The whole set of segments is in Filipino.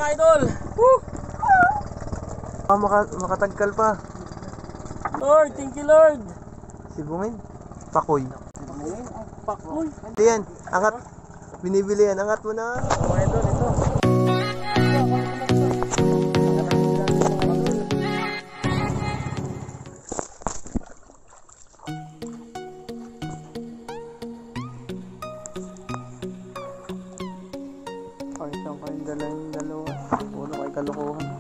Idol! Woo! Makatagkal pa. Lord, thank you Lord! Sibungin. Pakoy. Pakoy! Ito yan, angat. Binibili yan, angat mo na. Mga idol, ito. Pakitang kayong dalawa. Puno kay kalukuhan.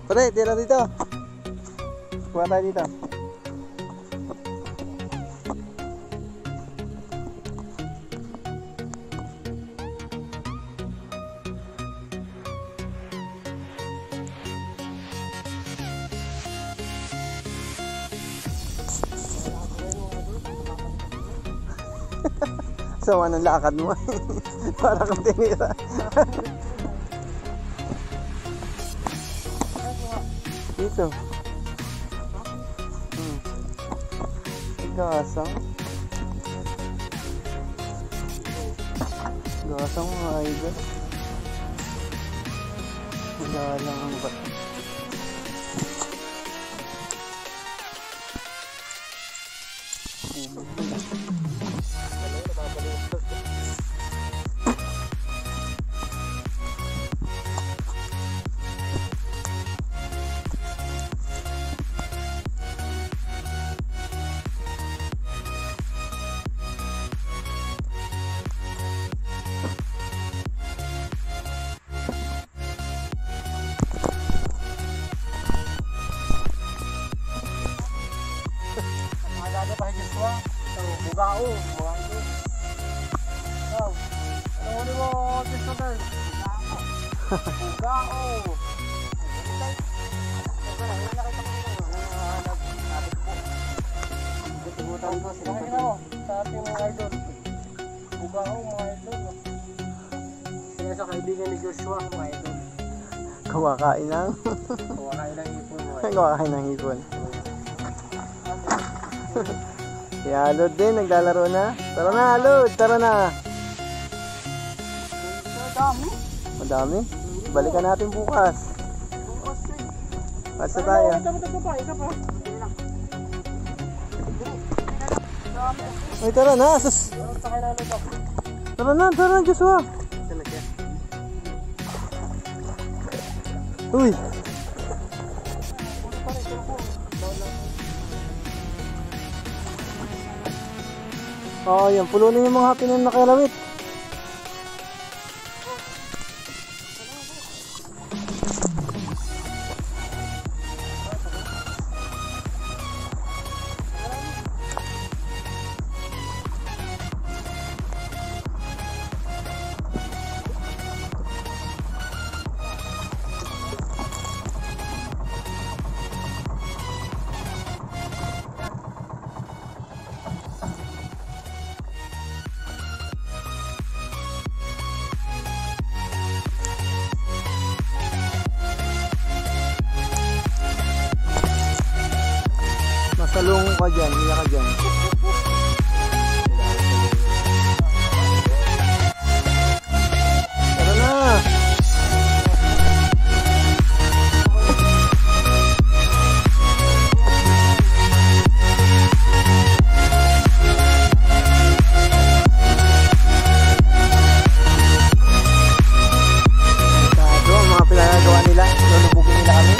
Pare, tira dito. Kuha tayo dito. So, anong lakad mo? Para kang tinira. Dito. Gasang. Gasang mga idol. Wala lang ang bato. Maganda pa higit ko. Bugao, mga idol. Wow. Ano ulit mo, Christopher? Bugao. Tutubutan ko sila. Sa ating mga idol. Bugao, mga idol. Sila sa kaibigan ni Joshua, mga idol. Kawakain lang. Kawakain ng ipon, mga idol. Kawakain ng ipon. Si Alod din, naglalaro na. Tara na, Alod, tara na. Madami. Madami? Balikan natin bukas. Basta tayo. Ay, tara na, sus. Tara na, Joshua. Uy. Oh, yan. Pulunin yung mga hapin na nakalawit. Salungo ka dyan, hiya ka dyan. Tara na! Ito ang mga pinagagawa nila, lulubugin nila kami.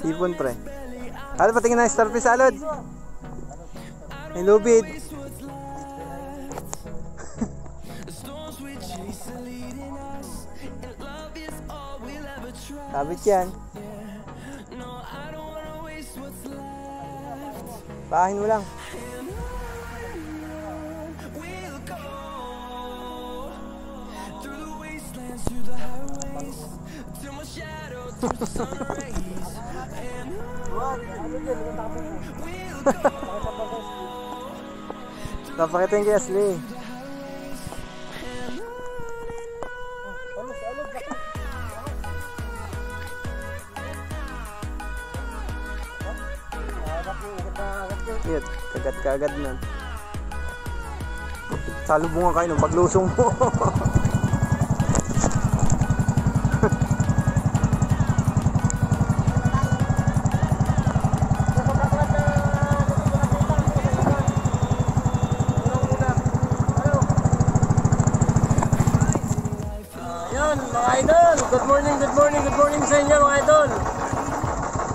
Ipon pre. Alod, patingin na starfish, Alod. May lubid. Sabit yan. Pahin mo lang. Papakita yung kay Ashley. Yun, kagat-kagat na. Salubungan kayo ng paglusong mo. Ayun, mga idol. Good morning sa inyo mga idol.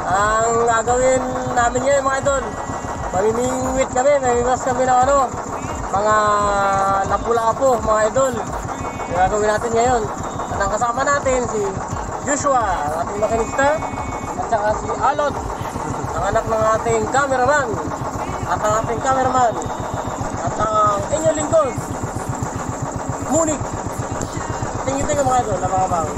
Ang gagawin namin ngayon mga idol, mamimingwit kami, mamimiwas kami ng mga lapu-lapu mga idol. Yung gagawin natin ngayon. At ang kasama natin si Joshua, ang ating makinista, at saka si Alot, ang anak ng ating cameraman, at ang ating cameraman, at ang inyong lingkod, Munich. Tingin-tingin mga idol, napakabang.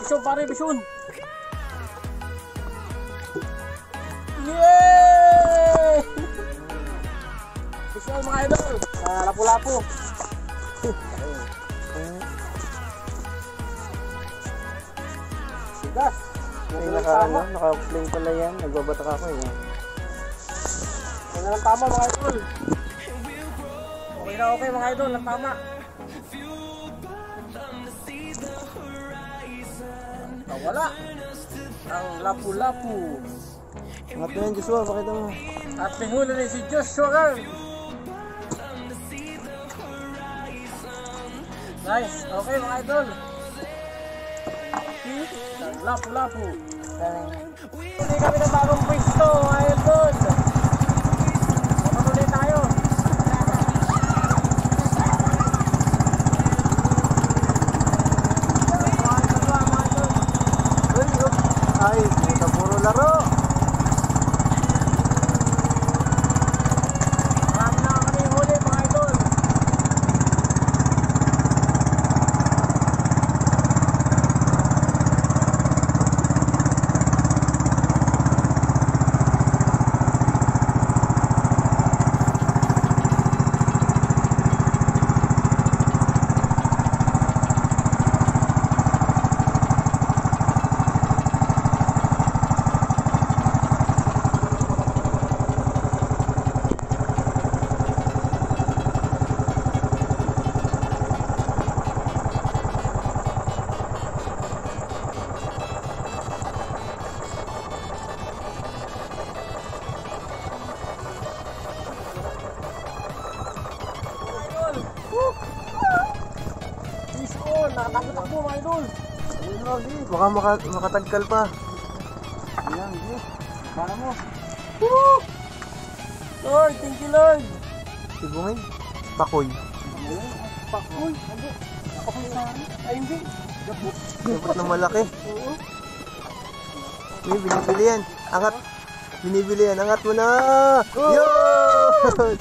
Bisun pare, bisun. Yeay! Bisun mga idol. Lapu-lapu. Sigas. Naka-fling pala yan. Nagbabatak ako eh. Yan ang tama mga idol. Okay na okay mga idol, ang tama. Nawala ang lapu-lapu. Angat mo yan, Joshua. Pakita mo. At nihuli rin si Joshua Carl. Nice, okay mga idol. Ang lapu-lapu. Hindi kami ng bagong pwesto mga idol. Patuloy tayo. Ay, ito puro laro. Marami na kami huli mga idol. Nakatakot mga idol. Baka makatagkal pa. Ayan, para mo. Woo! Lord, thank you Lord. Sibungin. Pakoy. Pakoy. Hindi. Pakoy sa akin. Ay hindi. Dapat na malaki. Oo. May binibili yan. Angat. Binibili yan. Angat mo na. Yun!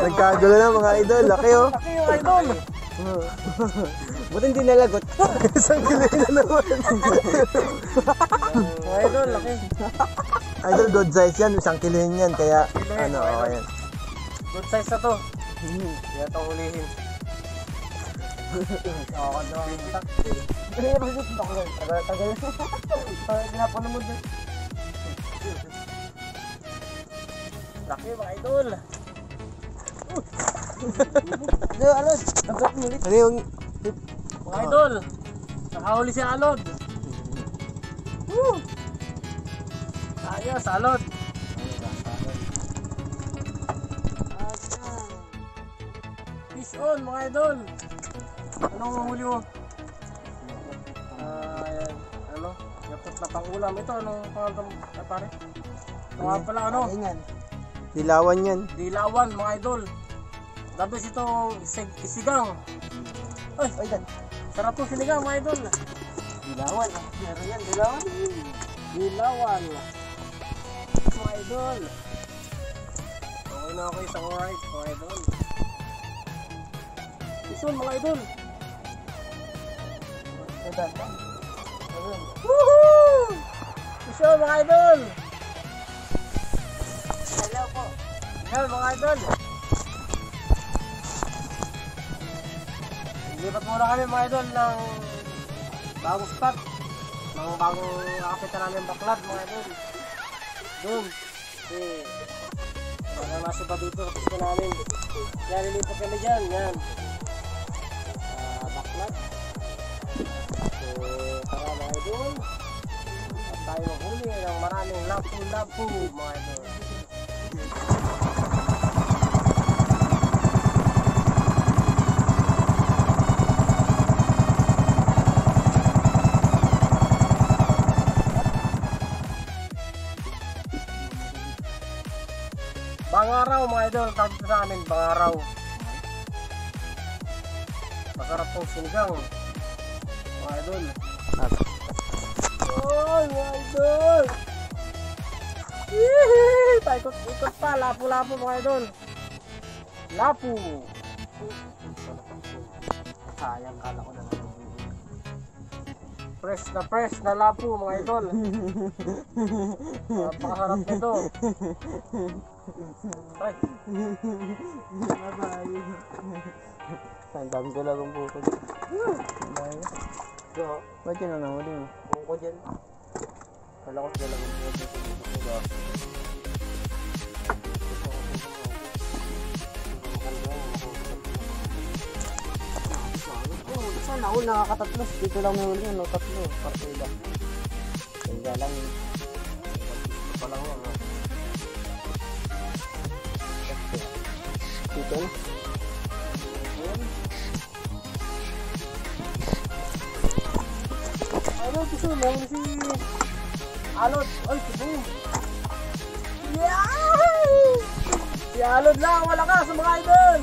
Nagkagulo na mga idol. Laki oh. Laki yung idol. Buti hindi nalagot. Isang kilo na naman. Mga idol, laki. Idol, good size yan. Isang kilo yan. Kaya, ano, okay yan. Good size na to. Kaya ito hulihin. Oo, ano ang itak. Tagal. Pinapuno mo din. Laki mga idol. Alod, dapat ulit. Ano yung... Mga idol, nakahuli si Alod. Woo! Ayos, Alod. Fish on mga idol. Anong huli mo? Ayan. Ano? Yapot na pang ulam. Ito, anong pangalan pare? Ito nga pala ano? Dilawan yan. Dilawan mga idol. Tapos ito, isigang. Ay, sarap po sinigang mga idol. Dilawan. Meron yan, dilawan. Dilawan. Mga idol. Okay na ako isang rice mga idol. Ison mga idol. Woohoo! Ison mga idol. Hello po. Hello mga idol. Lipat muna kami mga idol ng bagong spot. Ng bagong nakapita namin baklat mga idol. Doon. Para masipa dito sa pista namin. Yan, lilipat kami dyan. Yan. Baklat. So, tara mga idol. At tayo maghuli ng maraming lapu-lapu mga idol. Bangaraw mga idol, tawag dito namin, bangaraw. Masarap pong sinigang mga idol. Oh mga idol! Yee! Paikot-ikot pa, lapu-lapu mga idol. Lapu! Sayang, kala ko na fresh na lapu mga idol. Napakasarap nito. Ay. Ang dami ko lang ang bukod. Ba't yun ang nahuli mo? Bungko dyan. Kala ko sila lang ang bukod. Sana ako nakakatatlos. Dito lang may huli yun. Tatlo. Partida. Kaya lang. Ito pa lang yan. Dito na. Ano gusto mo? Si Alod. Ay, boom. Yeah! Si Alod lang. Wala ka sa mga idol.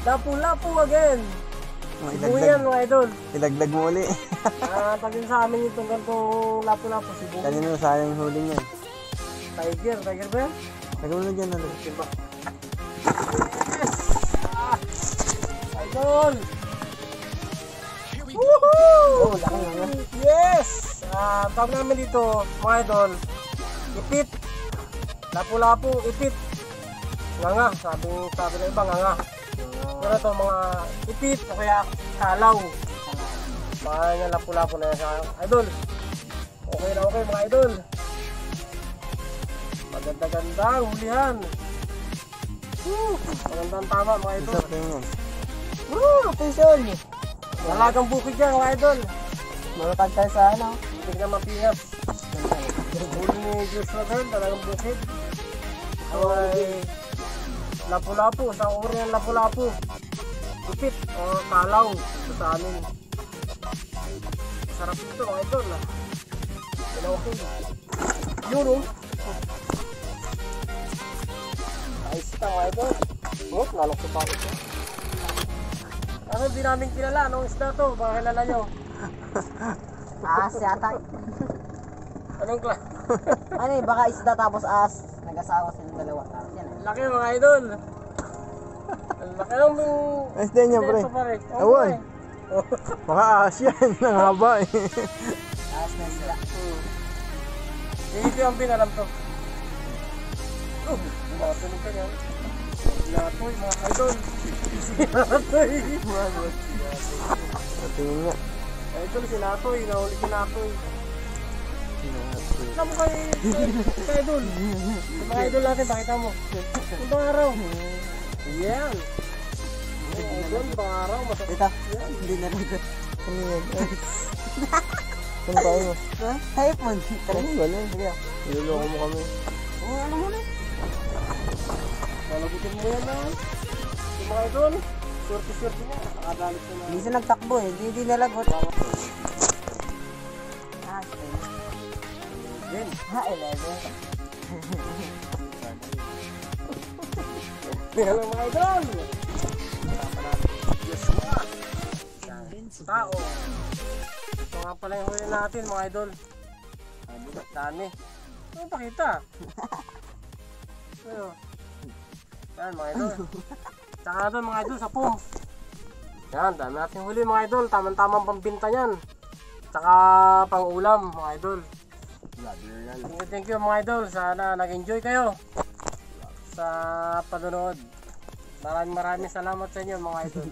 Lapu-lapu again. Buyan mga idol. Ilaglag mo uli. Tagin sa amin itong gantong lapu-lapu. Si Buyan. Kanino sayang huli niyan? Tiger ba yan? Lagyan mo na dyan. Ano? Yes! Idol! Woohoo! Oh, laki nga. Yes! Tawag namin dito, mga idol, ipit. Lapu-lapu, ipit. Nga. Sabi na iba, nga. Pero ito, mga ipit o kaya kalaw. Mga nga lapu-lapu na yan sa idol. Okay na okay mga idol. Maganda-ganda, hulihan. Magandang tama mga idol. Isap din yan. Attention! Malagang bukid yan mga idol. Malakad tayo sa ano? Hindi na mapingas. Huli ni Joshua Girl, talagang bukid. Ay, lapu-lapu, sa uri ng lapu-lapu. Ipit o kalaw. Ito sa amin. Sarap ito mga idol. Okay. Yun o. Ayos ito mga idol. Lalok sa pakit ko. Ano, di namin kilala. Anong isda to? Baka kilala nyo. As yata. Anong kla? Ano eh, baka isda tapos as. Nag-asawa silang dalawa. Yan eh. Laki mga idol. Laki ng Ayos din niya, pre. Awan. Baka ahas yan. Ang haba eh. As na sila. Dito yung pinalam to. Makatunog ka yan. Sinatoy mga idol. Sinatoy. Tingin nga. Idol sinatoy. Nahuli sinatoy. Alam mo kay idol. Yung mga idol natin, pakita mo. Yung bangaraw. Yan. Idol, bangaraw. Ito, hindi na lagot. Ano yan? Ano tayo mo? Ha? Typhoon. Ano ba lang? Niloloko mo kami. Ano mo na? Palagutin mo yan na. mga idol. Surti-surti niya. Nakadalit ko na. Hindi siya nagtakbo eh. Hindi nalagot. Ah, 11. 11. Hello mga idol. Joshua. Tao. Ito nga pala yung huli natin mga idol. Dami. Ano pakita? Ayo. Yan mga idol. Tsaka doon mga idol sa pum. Yan, dami natin huli mga idol. Tamang-tamang pambinta yan. Tsaka pang ulam mga idol. Thank you mga idol. Sana nag-enjoy kayo sa panonood. Maraming salamat sa inyo mga idol.